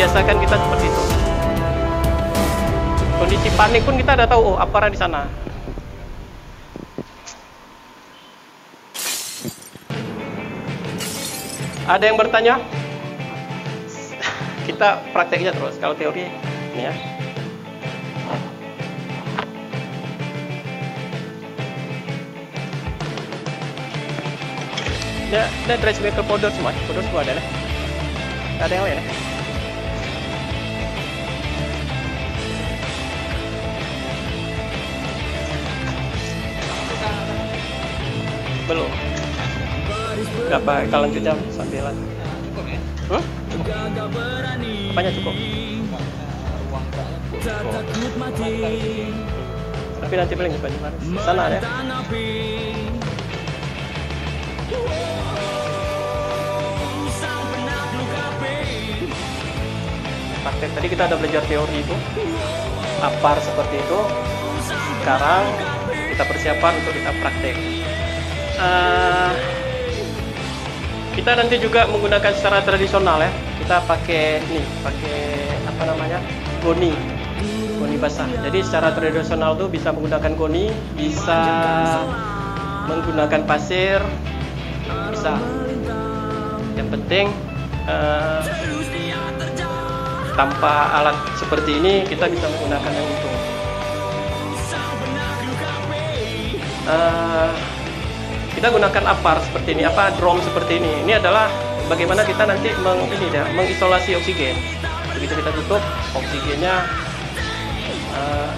membiasakan kita seperti itu. Kondisi panik pun kita udah tahu, oh aparat di sana. Ada yang bertanya? Kita prakteknya terus. Kalau teori ini ya. Dia drive vehicle powder semua ada lah. Ada yang lain ya? Belum. Gak apa, kalau lanjut jam sambilan. Cukup ya? Apanya cukup? Tapi nanti paling cepat di sana ya. Praktek tadi kita ada belajar teori itu, apar seperti itu. Sekarang kita persiapan untuk kita praktek. Kita nanti juga menggunakan secara tradisional ya. Kita pakai apa namanya, goni basah. Jadi secara tradisional tuh bisa menggunakan goni, bisa menggunakan pasir, bisa. Yang penting tanpa alat seperti ini kita bisa menggunakan yang itu. Kita gunakan apar seperti ini, drum seperti ini. Ini adalah bagaimana kita nanti mengisolasi oksigen. Begitu kita tutup, oksigennya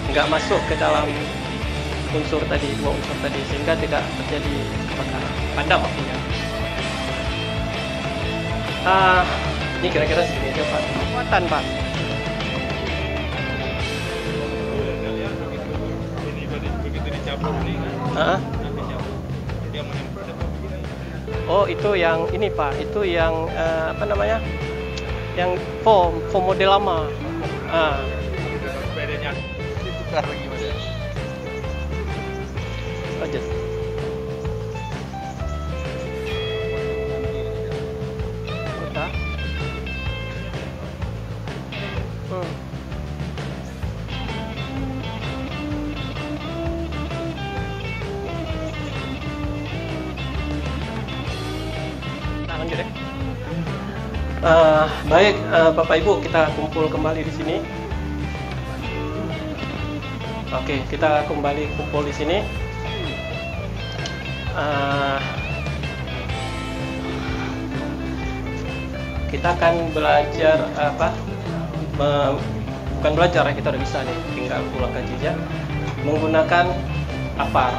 nggak masuk ke dalam dua unsur tadi, sehingga tidak terjadi kebakaran, padam apinya. Ini kira-kira segini aja Pak. Kekuatan Pak. Begitu dicampur ini kan? Oh itu yang ini Pak, itu yang apa namanya, yang foam model lama. Bedanya ditukar lagi Mas ya? Aja. Udah. Lanjut ya. Baik, Bapak Ibu, kita kumpul kembali di sini. Oke, kita kembali kumpul di sini. Kita akan belajar bukan belajar ya, kita udah bisa nih, tinggal pulang kaji aja. Menggunakan apar.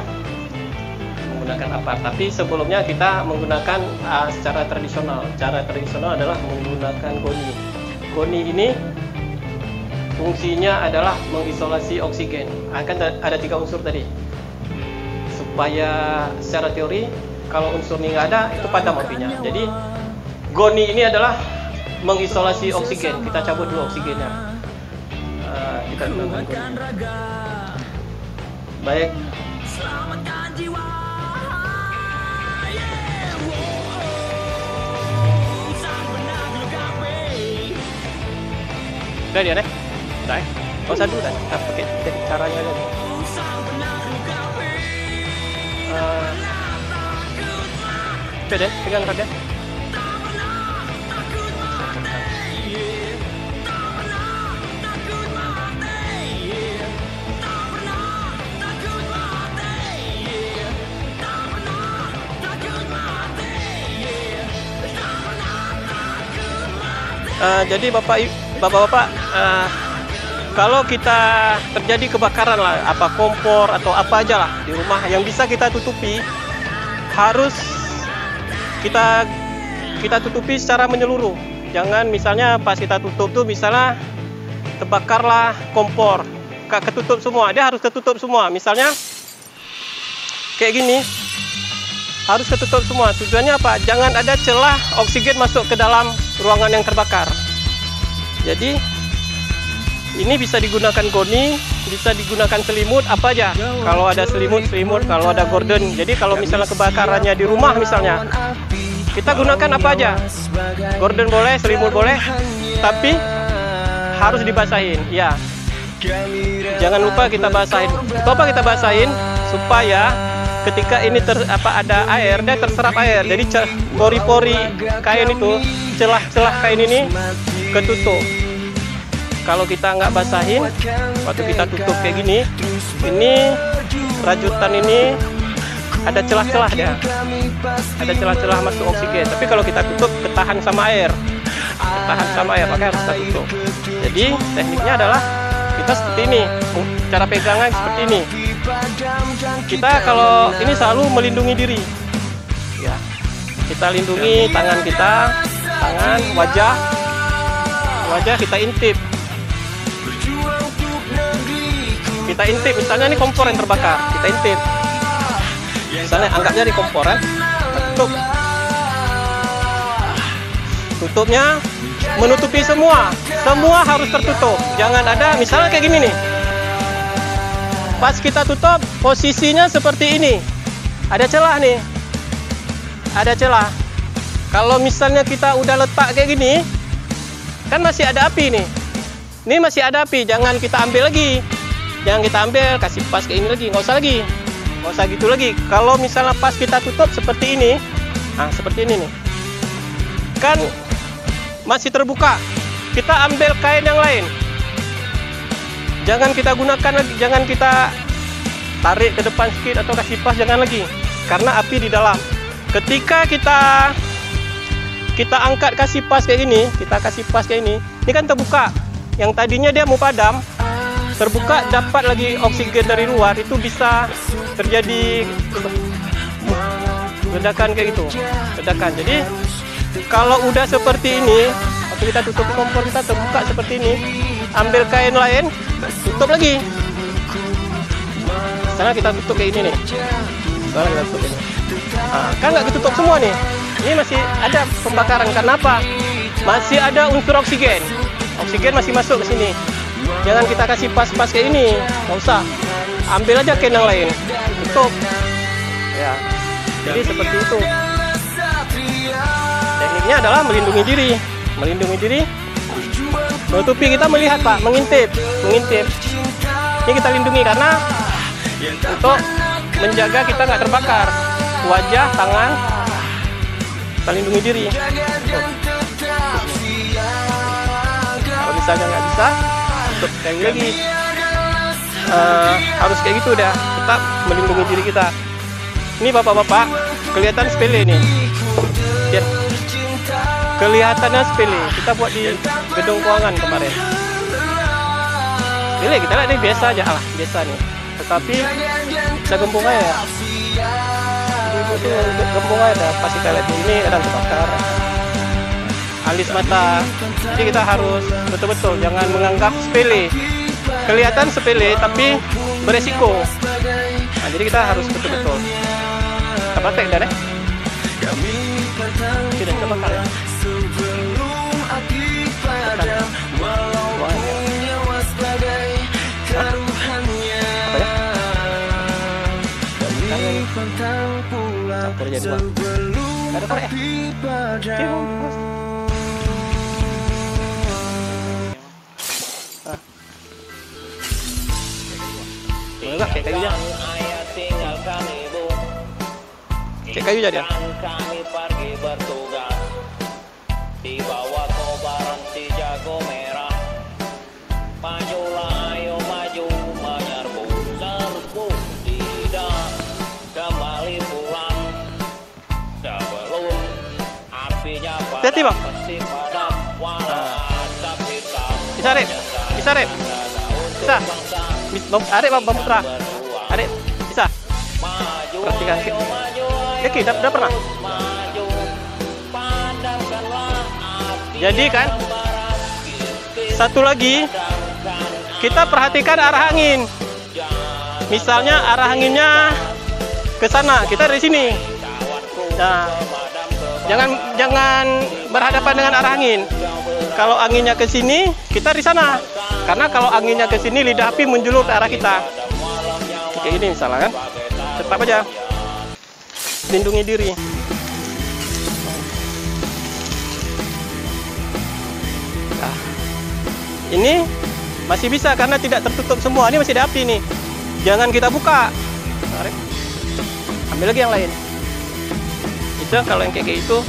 Tapi sebelumnya kita menggunakan secara tradisional. Cara tradisional adalah menggunakan goni. Goni ini fungsinya adalah mengisolasi oksigen. Akan ada 3 unsur tadi. Supaya secara teori kalau unsur ini nggak ada, itu padam apinya. Jadi goni ini adalah mengisolasi oksigen. Kita cabut dulu oksigennya. Kita gunakan goni. Baik. Udah dia deh. Udah ya? Gak usah dulu dah. Kita pakai caranya aja. Oke deh, pegang raden. Jadi Bapak-bapak, kalau kita terjadi kebakaran lah, kompor atau apa aja lah di rumah yang bisa kita tutupi, harus kita tutupi secara menyeluruh. Jangan misalnya pas kita tutup tuh misalnya terbakarlah kompor, ketutup semua, dia harus ketutup semua. Misalnya kayak gini, harus ketutup semua. Tujuannya apa? Jangan ada celah oksigen masuk ke dalam ruangan yang terbakar. Jadi ini bisa digunakan goni, bisa digunakan selimut, apa aja. Kalau ada selimut, kalau ada gorden. Jadi kalau misalnya kebakarannya di rumah misalnya, kita gunakan apa aja. Gorden boleh, selimut boleh, tapi harus dibasahin. Ya, jangan lupa kita basahin. Coba kita basahin supaya ketika ini ada air, dia terserap air. Jadi pori-pori kain itu, celah-celah kain ini ketutup. Kalau kita nggak basahin, waktu kita tutup kayak gini, ini rajutan ini ada celah-celah dia, ada celah-celah masuk oksigen. Tapi kalau kita tutup, ketahan sama air, makanya harus kita tutup. Jadi tekniknya adalah kita seperti ini, cara pegangan seperti ini. Kita kalau ini selalu melindungi diri, ya. Kita lindungi tangan kita, wajah kita intip. Misalnya ini kompor yang terbakar, kita intip. Misalnya anggapnya di kompor kan, tutupnya menutupi semua harus tertutup. Jangan ada misalnya kayak gini nih. Pas kita tutup, posisinya seperti ini. Ada celah nih. Ada celah. Kalau misalnya kita udah letak kayak gini, kan masih ada api nih. Ini masih ada api, jangan kita ambil lagi. Jangan kita ambil, kasih pas kayak ini lagi, nggak usah gitu lagi. Kalau misalnya pas kita tutup seperti ini, nah seperti ini nih, kan masih terbuka. Kita ambil kain yang lain. Jangan kita gunakan lagi, jangan kita tarik ke depan sedikit atau kasih pas, jangan lagi, karena api di dalam. Ketika kita angkat kasih pas kayak gini, ini kan terbuka. Yang tadinya dia mau padam, terbuka, dapat lagi oksigen dari luar, itu bisa terjadi ledakan kayak gitu, ledakan. Jadi kalau udah seperti ini, waktu kita tutup kompor, kita terbuka seperti ini, ambil kain lain, tutup lagi. Misalnya kita tutup kayak ini nih, kan nggak ketutup semua nih, ini masih ada pembakaran. Karena apa? Masih ada unsur oksigen masih masuk ke sini. Jangan kita kasih pas-pas kayak ini, nggak usah. Ambil aja kain yang lain, tutup. Ya, jadi seperti itu. Tekniknya adalah melindungi diri. Menutupi, kita melihat Pak, mengintip. Ini kita lindungi karena untuk menjaga kita nggak terbakar. Wajah, tangan, kita lindungi diri. Kalau misalnya nggak bisa, tutup sekali lagi. Harus kayak gitu dah, tetap melindungi diri kita. Ini bapak-bapak, kelihatan sepele nih. Ya. Kelihatannya sepele, kita buat di gedung keuangan kemarin. Sepele, kita lihat ini biasa aja, biasa nih. Tetapi bisa gembung air. Itu gembung air dah, pas kita lihat ini ada terbakar. Alis mata. Jadi kita harus betul-betul jangan menganggap sepele. Kelihatan sepele tapi beresiko. Nah, jadi kita harus betul-betul. Kita praktek dah deh. Tidak terbakar ya. Campur jadi dua. Ada korek ya? Enggak, kayak kayu aja. Kayak kayu aja dia. Kami pergi bertugas di bawah kobaran si jago merah. Majulah ayo maju menyerbu serbu tidak kembali pulang sebelum apinya Hati-hati, Bang. pasti padam walau asap hitam. Bisa, Rep. Bisa. Adik Bang Putra. Adik, bisa. Perhatikan. Yakin, udah pernah? Jadi kan, satu lagi, kita perhatikan arah angin. Misalnya arah anginnya ke sana, kita dari sini. Nah, jangan berhadapan dengan arah angin. Kalau anginnya ke sini, kita di sana. Karena kalau anginnya ke sini, lidah api menjulur ke arah kita. Kayak gini misalnya kan, tetap aja lindungi diri. Nah, Ini masih bisa karena tidak tertutup semua. Ini masih ada api nih. Jangan kita buka. Tarik. Ambil lagi yang lain. Itu kalau yang kayak gitu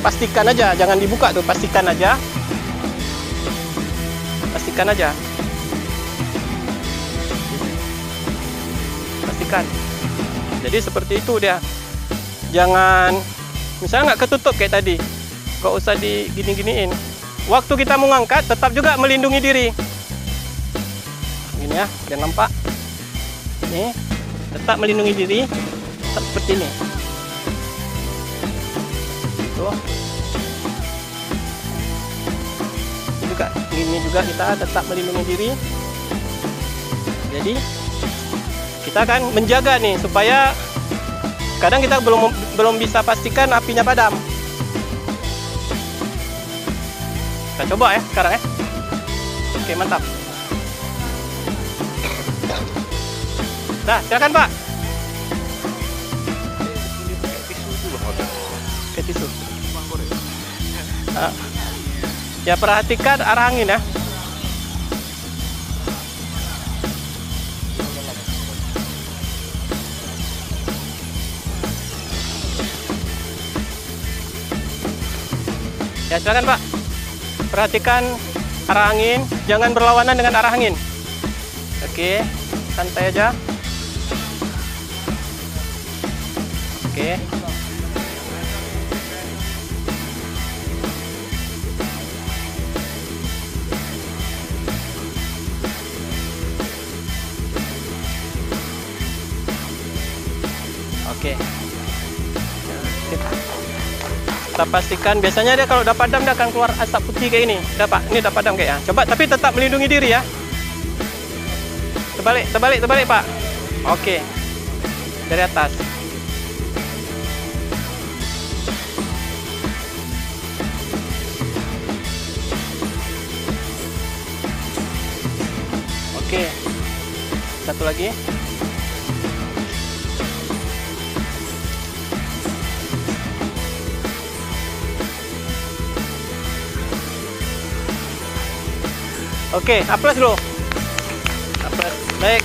pastikan aja, jangan dibuka tuh, pastikan aja. Pastikan aja. Pastikan. Jadi seperti itu dia. Jangan misalnya nggak ketutup kayak tadi. Nggak usah digini-giniin. Waktu kita mau ngangkat tetap juga melindungi diri. Gini ya, biar nampak. Ini tetap melindungi diri, tetap seperti ini. Tuh. Ini juga kita tetap melindungi diri. Jadi kita akan menjaga nih supaya kadang kita belum bisa pastikan apinya padam. Kita coba ya sekarang ya. Oke, mantap. Nah, silakan Pak. Ke tisu. Ya, perhatikan arah angin ya. Ya, silakan Pak. Perhatikan arah angin, jangan berlawanan dengan arah angin. Oke, santai aja. Oke. Oke. Kita pastikan biasanya dia kalau udah padam dia akan keluar asap putih kayak ini. Ini udah padam kayak ya. Coba tapi tetap melindungi diri ya. Terbalik Pak. Oke. Dari atas. Oke. Satu lagi. Oke, aplas dulu. Aplas, baik.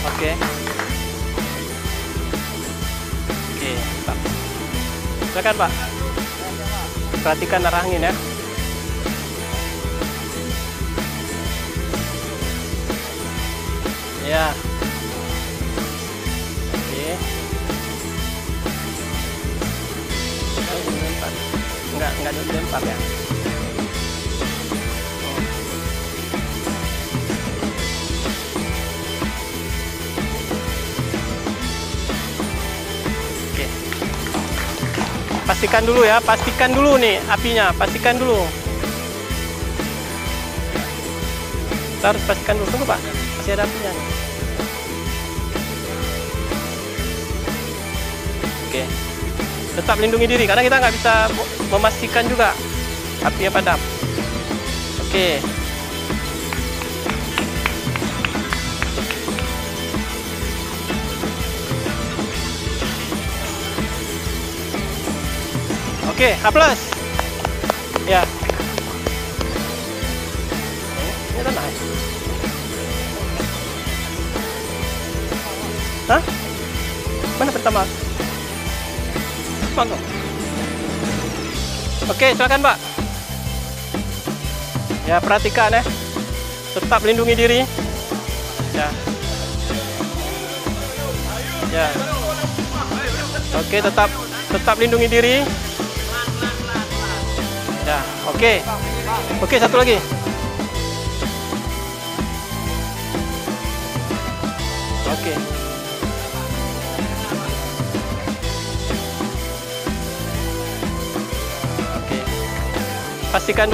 Oke. Oke, Pak. Silakan Pak. Perhatikan arah angin ya. Ya. Oke. Enggak dilempar ya. Pastikan dulu ya, pastikan dulu nih apinya, pastikan dulu. Kita harus pastikan dulu, tunggu Pak, masih ada apinya nih. Oke, tetap lindungi diri, karena kita nggak bisa memastikan juga apinya padam. Oke. Oke, A+. Ya. Ini tanah. Hah? Mana pertama? Mangkok. Oke, silakan Pak. Ya, perhatikan ya. Tetap lindungi diri. Ya. Ya. Oke, tetap lindungi diri. Ya, oke. Oke, satu lagi. Oke. Oke. Pastikan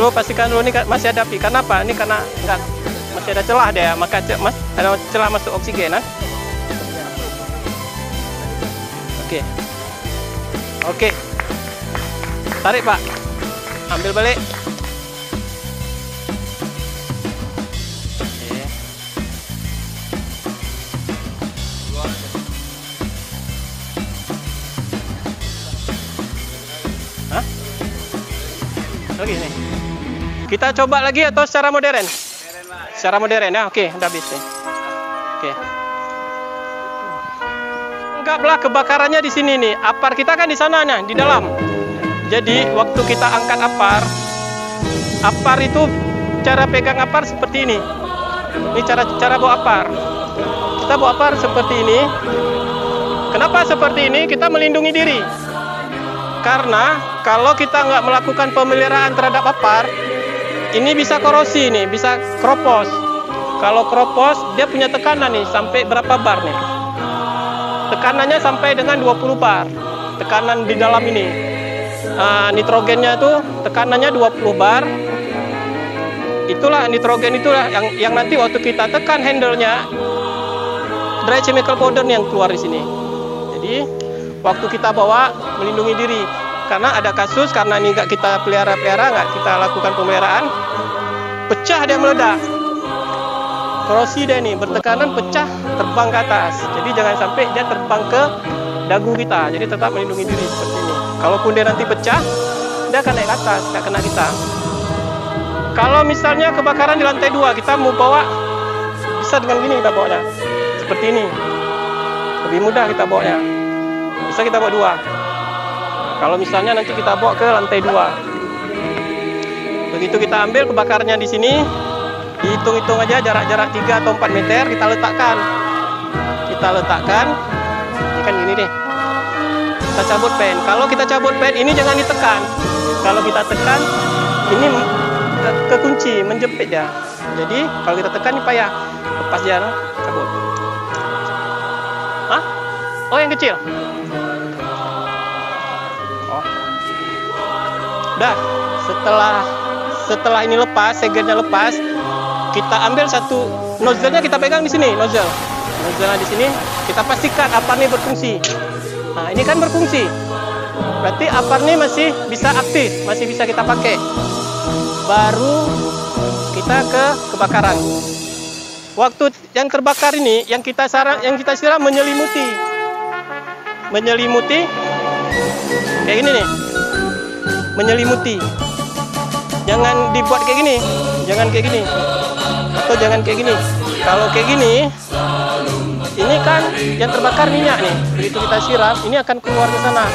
dulu ini masih ada api. Karena apa? Ini karena masih ada celah deh, maka ada celah masuk oksigen, kan? Oke. Oke. Tarik, Pak. Ambil balik. Oke. Hah? Lagi nih. Kita coba lagi atau secara modern? Secara modern ya, oke, udah habis nih. Oke. Anggaplah kebakarannya di sini nih. Apar kita kan di sana nih, di dalam. Jadi waktu kita angkat apar itu cara pegang apar seperti ini. Ini cara bawa apar. Kita bawa apar seperti ini. Kenapa seperti ini? Kita melindungi diri. Karena kalau kita nggak melakukan pemeliharaan terhadap apar, ini bisa korosi nih, bisa kropos. Kalau kropos, dia punya tekanan nih, sampai berapa bar nih? Tekanannya sampai dengan 20 bar. Tekanan di dalam ini. Nitrogennya tuh tekanannya 20 bar. Itulah nitrogen itulah yang nanti waktu kita tekan handle-nya, dry chemical powder yang keluar di sini. Jadi waktu kita bawa melindungi diri. Karena ada kasus karena ini nggak kita pelihara, nggak kita lakukan pemeliharaan, pecah dia meledak. Korosi dia nih, bertekanan pecah, terbang ke atas. Jadi jangan sampai dia terbang ke dagu kita. Jadi tetap melindungi diri seperti ini. Kalaupun dia nanti pecah, dia akan naik ke atas, nggak kena kita. Kalau misalnya kebakaran di lantai 2, kita mau bawa, bisa dengan gini kita bawanya. Seperti ini. Lebih mudah kita bawanya. Bisa kita bawa 2. Kalau misalnya nanti kita bawa ke lantai 2. Begitu kita ambil kebakarnya di sini, dihitung-hitung aja jarak-jarak 3 atau 4 meter, kita letakkan. Ini kan gini deh. Kita cabut pen. Kalau kita cabut pen, ini jangan ditekan. Kalau kita tekan, ini kekunci, menjepit ya. Jadi kalau kita tekan ini payah. Lepas dia, cabut. Hah? Oh, yang kecil. Oh. Udah, setelah ini lepas, segernya lepas, kita ambil satu nozzle-nya, kita pegang di sini, nozzle-nya di sini, kita pastikan apar ini berfungsi. Nah, ini kan berfungsi. Berarti apar ini masih bisa aktif, masih bisa kita pakai. Baru kita ke kebakaran. Waktu yang terbakar ini, yang kita siram menyelimuti kayak gini nih, menyelimuti. Jangan dibuat kayak gini, atau jangan kayak gini. Kalau kayak gini, ini kan yang terbakar minyak nih. Begitu kita siram, ini akan keluar ke sana.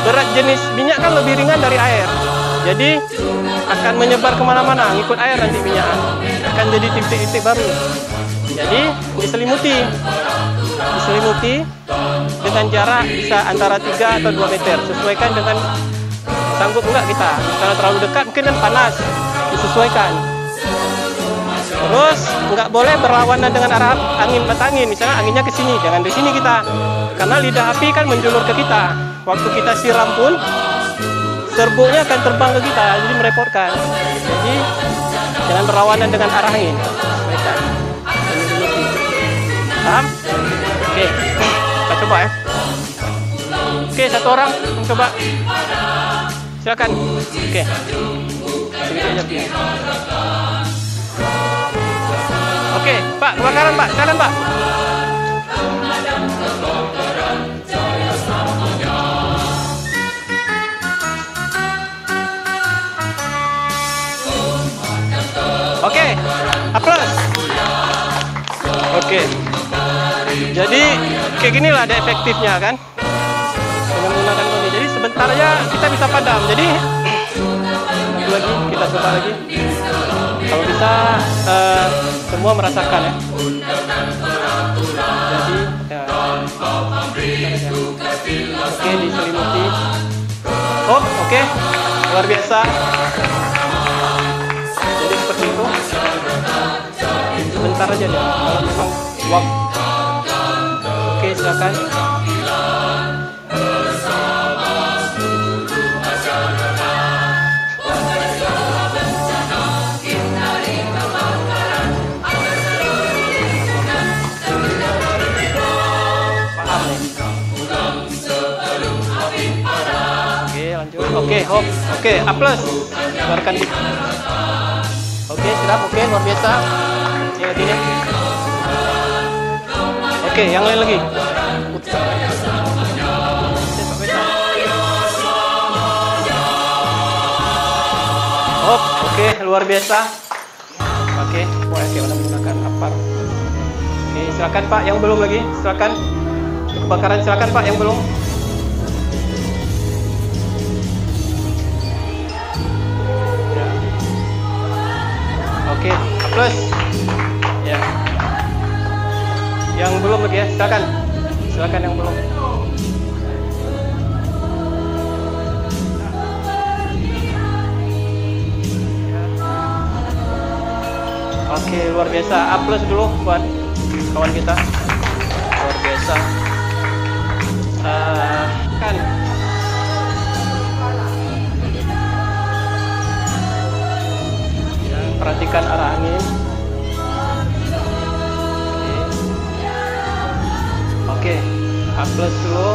Berat jenis minyak kan lebih ringan dari air, jadi akan menyebar kemana-mana, ngikut air nanti minyak. Akan jadi titik-titik baru. Jadi diselimuti dengan jarak bisa antara 3 atau 2 meter. Sesuaikan dengan sanggup enggak kita. Kalau terlalu dekat mungkin kan panas, disesuaikan. Terus nggak boleh berlawanan dengan arah angin, mata angin. Misalnya anginnya ke sini, jangan di sini kita. Karena lidah api kan menjulur ke kita. Waktu kita siram pun serbuknya akan terbang ke kita, jadi merepotkan. Jadi jangan berlawanan dengan arah angin. Sesuaikan. Paham? Oke, kita coba ya. Oke, satu orang mencoba. Silakan. Oke. Begitu aja, Pi. Oke, Pak, kebakaran, Pak. Silakan, Pak. Oke, aplaus. Oke. Jadi kayak gini lah ada efektifnya kan. Dengan menggunakan ini. Jadi sebentar aja kita bisa padam. Jadi lagi kita coba lagi. Kalau bisa semua merasakan ya. Jadi oke, diselimuti. Oh, oke. Luar biasa. Jadi seperti itu. Sebentar aja deh. Kalau memang waktu. Oke, silakan. Oke, hop, oke, aplaus. Keluarkan di. Oke, siap, oke, luar biasa. Yang lagi nih. Oke, yang lain lagi. Hop, oke, luar luar biasa. Oke, oke, udah menggunakan apar. Oke, silakan Pak yang belum lagi, silakan. Kebakaran silakan Pak yang belum. Ya. Oke, plus. Ya. Yang belum lagi ya, silakan. Silakan yang belum. Oke, luar biasa. A plus dulu buat kawan kita. Luar biasa. Kan. Ya, perhatikan arah angin. Oke. A plus dulu.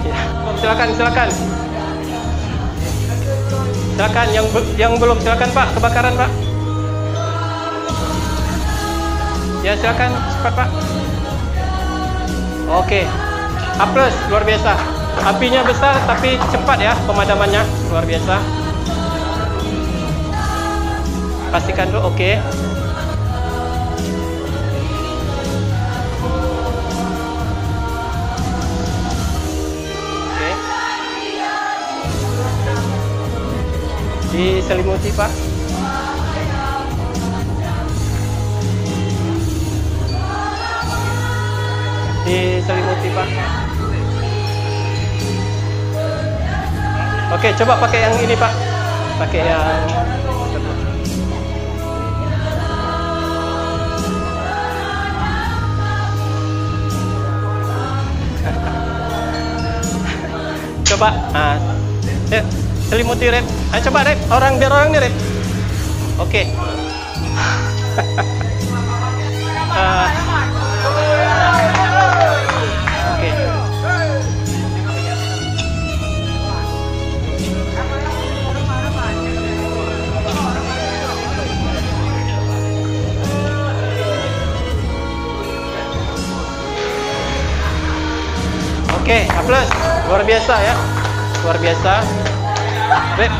Ya. Silakan, silakan. Silakan yang belum, silakan Pak, kebakaran Pak. Ya silakan cepat Pak. Oke, A plus luar biasa. Apinya besar tapi cepat ya pemadamannya, luar biasa. Pastikan dulu, oke. Oke. Diselimuti Pak. Diselimuti Pak. Oke, coba pakai yang ini Pak. Pakai yang coba. Selimuti Rep. Coba Rep, biar orang nih Rep. Oke. Oke, A plus, luar biasa ya, luar biasa. Rep.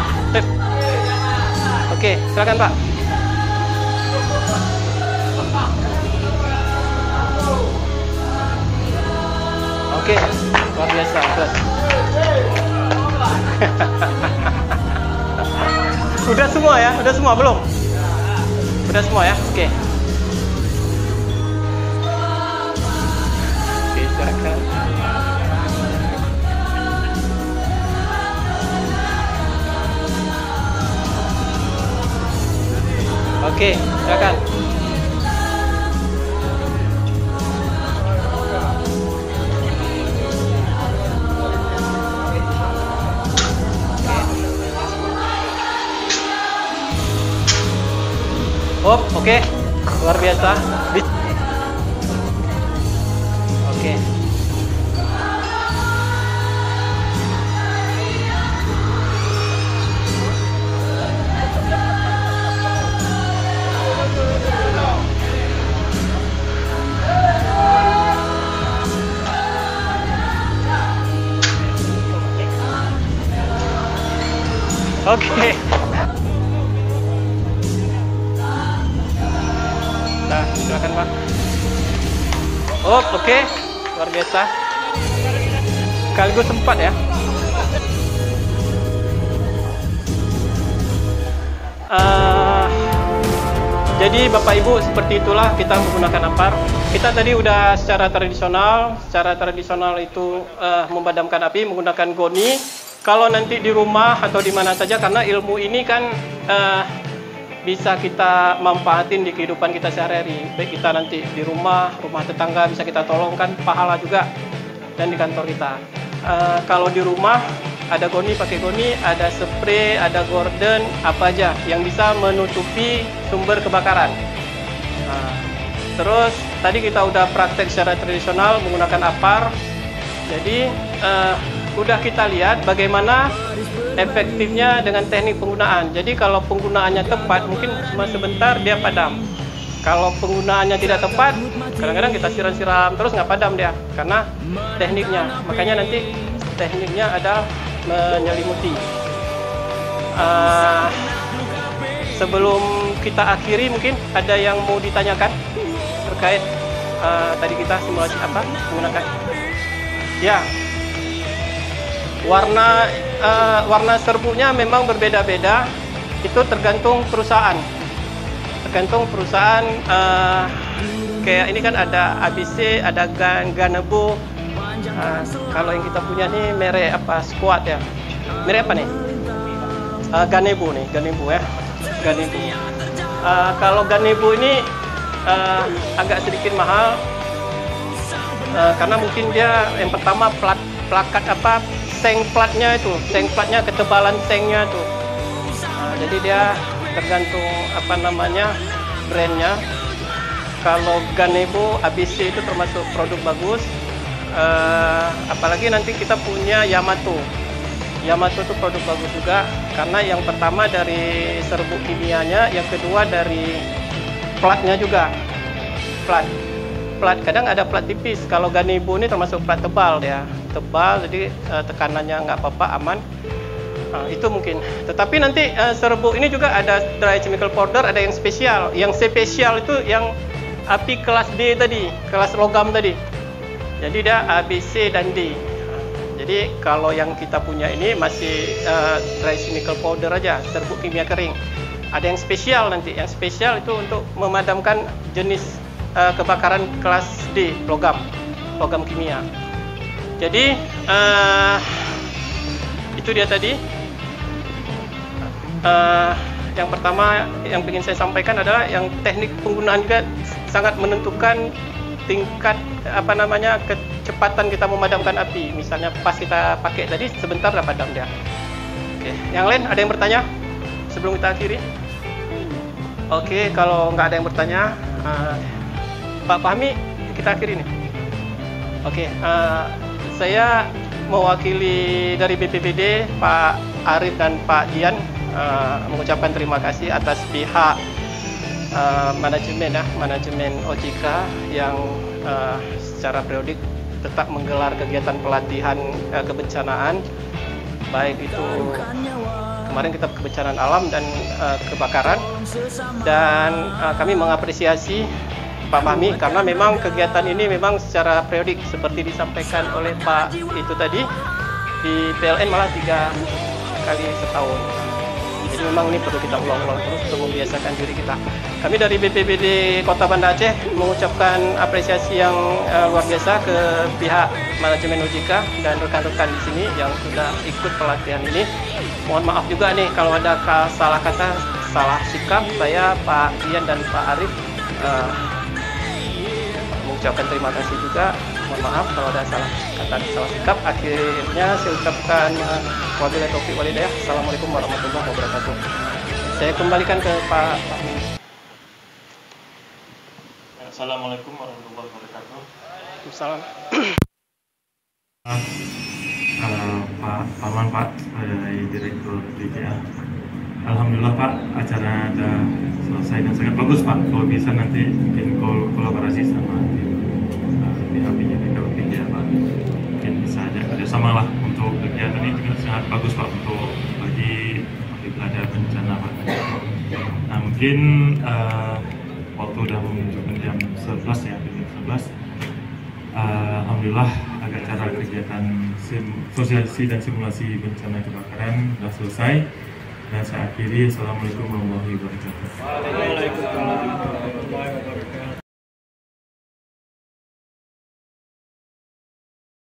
Oke, silakan Pak. Oke, luar biasa, A plus. Udah semua ya, udah semua belum? Udah semua ya, oke. Oke, silakan. Oke, silakan. Oke, luar biasa. Oke. Oke. Nah, silakan Pak. Oke, luar biasa. Sekaligus sempat ya. Jadi Bapak Ibu, seperti itulah kita menggunakan apar. Kita tadi udah secara tradisional itu memadamkan api menggunakan goni. Kalau nanti di rumah atau di mana saja, karena ilmu ini kan bisa kita manfaatin di kehidupan kita sehari-hari. Baik kita nanti di rumah tetangga bisa kita tolongkan, pahala juga, dan di kantor kita. Kalau di rumah ada goni, pakai goni, ada spray, ada gorden, apa aja yang bisa menutupi sumber kebakaran. Terus tadi kita udah praktek secara tradisional menggunakan apar. Jadi udah kita lihat bagaimana efektifnya dengan teknik penggunaan. Jadi kalau penggunaannya tepat, mungkin cuma sebentar dia padam. Kalau penggunaannya tidak tepat, kadang-kadang kita siram-siram terus nggak padam dia, karena tekniknya. Makanya nanti tekniknya ada menyelimuti. sebelum kita akhiri mungkin ada yang mau ditanyakan terkait tadi kita simulasi apa menggunakan ya warna serbunya memang berbeda-beda, itu tergantung perusahaan kayak ini kan ada ABC, ada Ganebo. Kalau yang kita punya nih merek apa Squad ya, merek apa nih? Ganebo nih, Ganebo ya, Ganebo. Kalau Ganebo ini agak sedikit mahal karena mungkin dia yang pertama plakat apa seng platnya ketebalan sengnya itu. Jadi dia tergantung apa namanya brandnya. Kalau Ganebo, ABC itu termasuk produk bagus. Apalagi nanti kita punya Yamato itu produk bagus juga karena yang pertama dari serbuk kimianya, yang kedua dari platnya juga. Plat kadang ada plat tipis. Kalau Ganebo ini termasuk plat tebal ya, jadi tekanannya nggak apa-apa, aman. Itu mungkin. Tetapi nanti serbuk ini juga ada dry chemical powder, ada yang spesial. Yang spesial itu yang api kelas D tadi, kelas logam tadi. Jadi dia A, B, C dan D. Jadi kalau yang kita punya ini masih dry chemical powder aja, serbuk kimia kering. Ada yang spesial nanti. Yang spesial itu untuk memadamkan jenis kebakaran kelas D, logam kimia. Jadi itu dia tadi. Yang pertama yang ingin saya sampaikan adalah yang teknik penggunaan juga sangat menentukan tingkat apa namanya kecepatan kita memadamkan api. Misalnya pas kita pakai tadi sebentar dah padam dia. Oke, yang lain ada yang bertanya sebelum kita akhiri? Oke, kalau nggak ada yang bertanya, Pak Fahmi kita akhiri nih. Oke, saya mewakili dari BPBD Pak Arif dan Pak Dian mengucapkan terima kasih atas pihak manajemen OJK yang secara periodik tetap menggelar kegiatan pelatihan kebencanaan, baik itu kemarin kita kebencanaan alam dan kebakaran, dan kami mengapresiasi Pak Fahmi karena memang kegiatan ini memang secara periodik seperti disampaikan oleh Pak itu tadi di PLN malah 3 kali setahun. Jadi memang ini perlu kita ulang-ulang terus untuk membiasakan diri kita. Kami dari BPBD Kota Banda Aceh mengucapkan apresiasi yang luar biasa ke pihak manajemen OJK dan rekan-rekan di sini yang sudah ikut pelatihan ini. Mohon maaf juga nih kalau ada salah kata, salah sikap. Saya, Pak Dian dan Pak Arif mengucapkan terima kasih juga. Mohon maaf kalau ada salah kata, salah sikap. Akhirnya saya ucapkan wabillahi taufiq wal hidayah. Assalamualaikum warahmatullahi wabarakatuh. Saya kembalikan ke Pak Fahmi. Assalamualaikum warahmatullahi wabarakatuh. Salam. Pak Parman, Pak dari Direktur BPA. Alhamdulillah Pak, acara ada selesai dan sangat bagus Pak. Kalau bisa nanti mungkin kolaborasi sama pihak-pihak BPA Pak. Mungkin bisa ada kerjasama lah untuk kegiatan ini juga sangat bagus Pak untuk bagi belajar bencana Pak. Nah mungkin waktu udah menunjukkan jam 11 ya, jam 11. Alhamdulillah acara kegiatan sosialisasi dan simulasi bencana kebakaran sudah selesai dan saya akhiri. Assalamualaikum warahmatullahi wabarakatuh.